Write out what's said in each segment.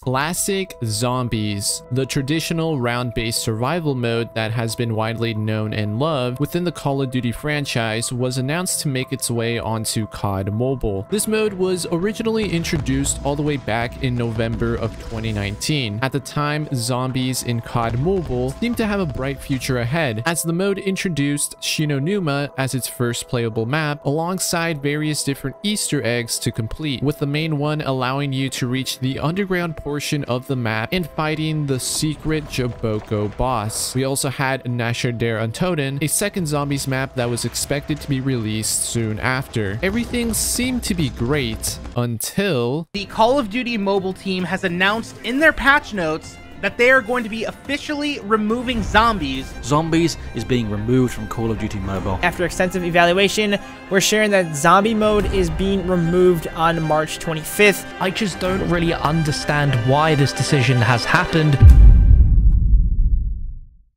Classic Zombies, the traditional round-based survival mode that has been widely known and loved within the Call of Duty franchise, was announced to make its way onto COD Mobile. This mode was originally introduced all the way back in November of 2019. At the time, zombies in COD Mobile seemed to have a bright future ahead, as the mode introduced Shinonuma as its first playable map, alongside various different Easter eggs to complete, with the main one allowing you to reach the underground portion of the map and fighting the secret Jaboko boss. We also had Nasher der Untoten, a second zombies map that was expected to be released soon after. Everything seemed to be great until the Call of Duty mobile team has announced in their patch notes that they are going to be officially removing zombies. Zombies is being removed from Call of Duty Mobile. After extensive evaluation, we're sharing that zombie mode is being removed on March 25th. I just don't really understand why this decision has happened.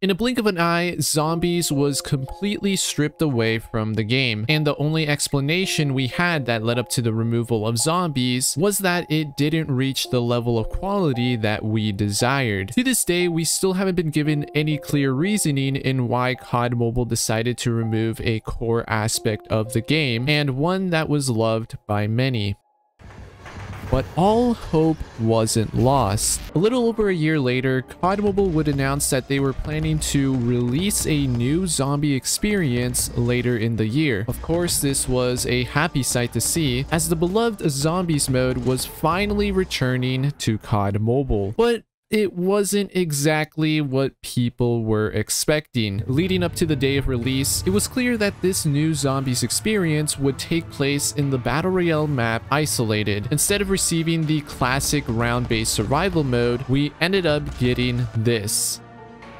In a blink of an eye, zombies was completely stripped away from the game, and the only explanation we had that led up to the removal of zombies was that it didn't reach the level of quality that we desired. To this day, we still haven't been given any clear reasoning in why COD Mobile decided to remove a core aspect of the game, and one that was loved by many. But all hope wasn't lost. A little over a year later, COD Mobile would announce that they were planning to release a new zombie experience later in the year. Of course, this was a happy sight to see, as the beloved zombies mode was finally returning to COD Mobile. But it wasn't exactly what people were expecting. Leading up to the day of release, it was clear that this new zombies experience would take place in the Battle Royale map Isolated. Instead of receiving the classic round-based survival mode, we ended up getting this: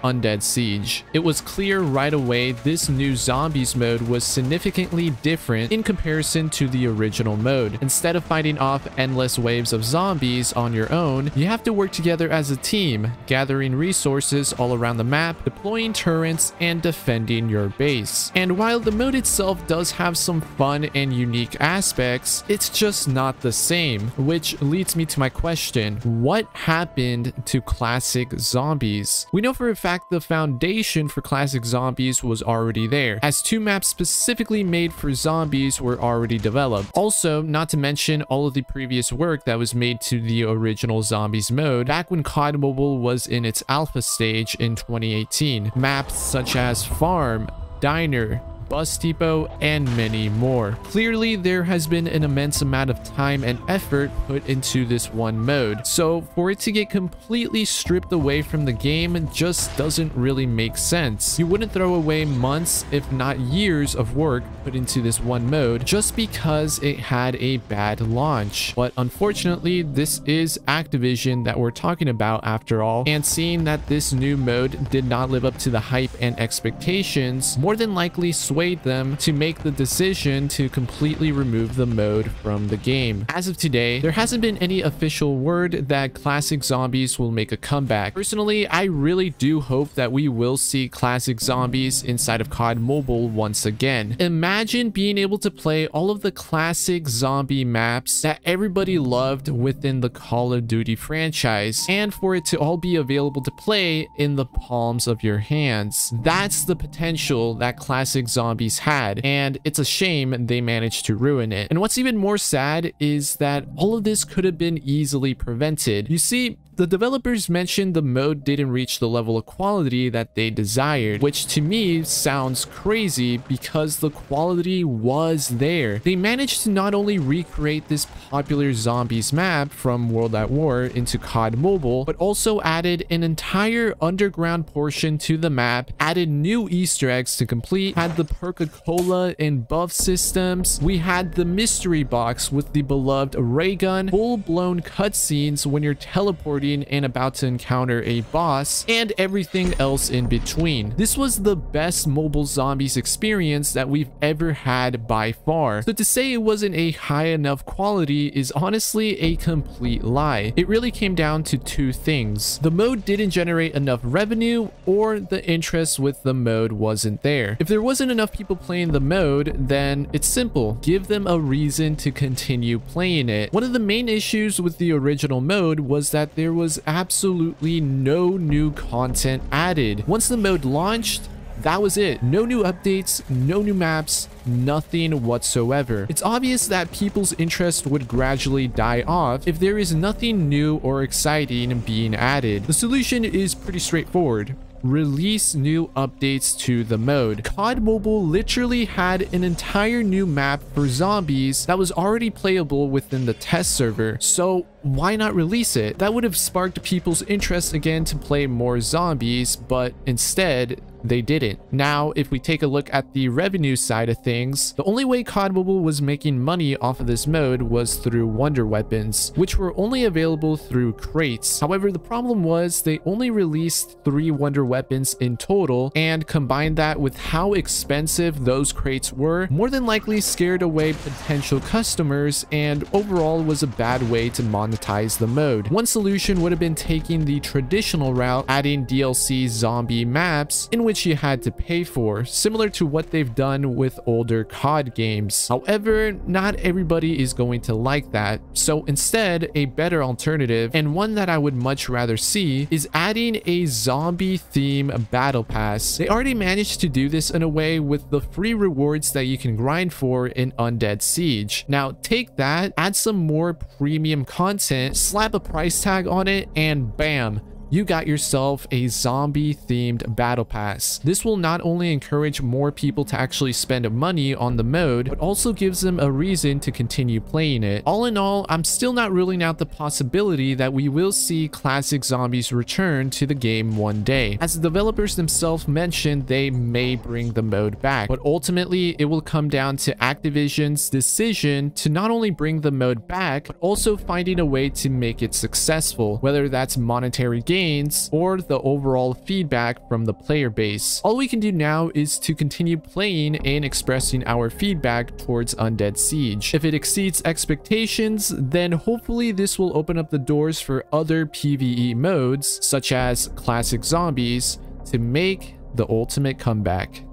Undead Siege. It was clear right away this new zombies mode was significantly different in comparison to the original mode. Instead of fighting off endless waves of zombies on your own, you have to work together as a team, gathering resources all around the map, deploying turrets, and defending your base. And while the mode itself does have some fun and unique aspects, it's just not the same, which leads me to my question: what happened to classic zombies? We know for a fact the foundation for classic zombies was already there, as 2 maps specifically made for zombies were already developed. Also, not to mention all of the previous work that was made to the original zombies mode back when COD Mobile was in its alpha stage in 2018. Maps such as Farm, Diner, Bus Depot, and many more. Clearly, there has been an immense amount of time and effort put into this one mode, so for it to get completely stripped away from the game just doesn't really make sense. You wouldn't throw away months, if not years, of work put into this one mode just because it had a bad launch. But unfortunately, this is Activision that we're talking about after all, and seeing that this new mode did not live up to the hype and expectations more than likely swayed them to make the decision to completely remove the mode from the game. As of today, there hasn't been any official word that classic zombies will make a comeback. Personally, I really do hope that we will see classic zombies inside of COD Mobile once again. Imagine being able to play all of the classic zombie maps that everybody loved within the Call of Duty franchise, and for it to all be available to play in the palms of your hands. That's the potential that classic zombies had, and it's a shame they managed to ruin it. And what's even more sad is that all of this could have been easily prevented. You see, the developers mentioned the mode didn't reach the level of quality that they desired, which to me sounds crazy because the quality was there. They managed to not only recreate this popular zombies map from World at War into COD Mobile, but also added an entire underground portion to the map, added new Easter eggs to complete, had the Perca-Cola and buff systems. We had the mystery box with the beloved ray gun, full-blown cutscenes when you're teleporting starting and about to encounter a boss, and everything else in between. This was the best mobile zombies experience that we've ever had by far. So to say it wasn't a high enough quality is honestly a complete lie. It really came down to two things. The mode didn't generate enough revenue, or the interest with the mode wasn't there. If there wasn't enough people playing the mode, then it's simple. Give them a reason to continue playing it. One of the main issues with the original mode was that there was absolutely no new content added. Once the mode launched, that was it. No new updates, no new maps, nothing whatsoever. It's obvious that people's interest would gradually die off if there is nothing new or exciting being added. The solution is pretty straightforward. Release new updates to the mode. COD Mobile literally had an entire new map for zombies that was already playable within the test server, so why not release it? That would have sparked people's interest again to play more zombies, but instead they didn't. Now, if we take a look at the revenue side of things, the only way COD Mobile was making money off of this mode was through wonder weapons, which were only available through crates. However, the problem was they only released 3 wonder weapons in total, and combined that with how expensive those crates were, more than likely scared away potential customers, and overall was a bad way to monetize the mode. One solution would have been taking the traditional route, adding DLC zombie maps in which you had to pay for, similar to what they've done with older COD games. However, not everybody is going to like that, so instead, a better alternative, and one that I would much rather see, is adding a zombie theme battle pass. They already managed to do this in a way with the free rewards that you can grind for in Undead Siege. Now take that, add some more premium content, slap a price tag on it, and bam, you got yourself a zombie-themed battle pass. This will not only encourage more people to actually spend money on the mode, but also gives them a reason to continue playing it. All in all, I'm still not ruling out the possibility that we will see classic zombies return to the game one day. As the developers themselves mentioned, they may bring the mode back, but ultimately it will come down to Activision's decision to not only bring the mode back, but also finding a way to make it successful, whether that's monetary gains or the overall feedback from the player base. All we can do now is to continue playing and expressing our feedback towards Undead Siege. If it exceeds expectations, then hopefully this will open up the doors for other PvE modes, such as classic zombies, to make the ultimate comeback.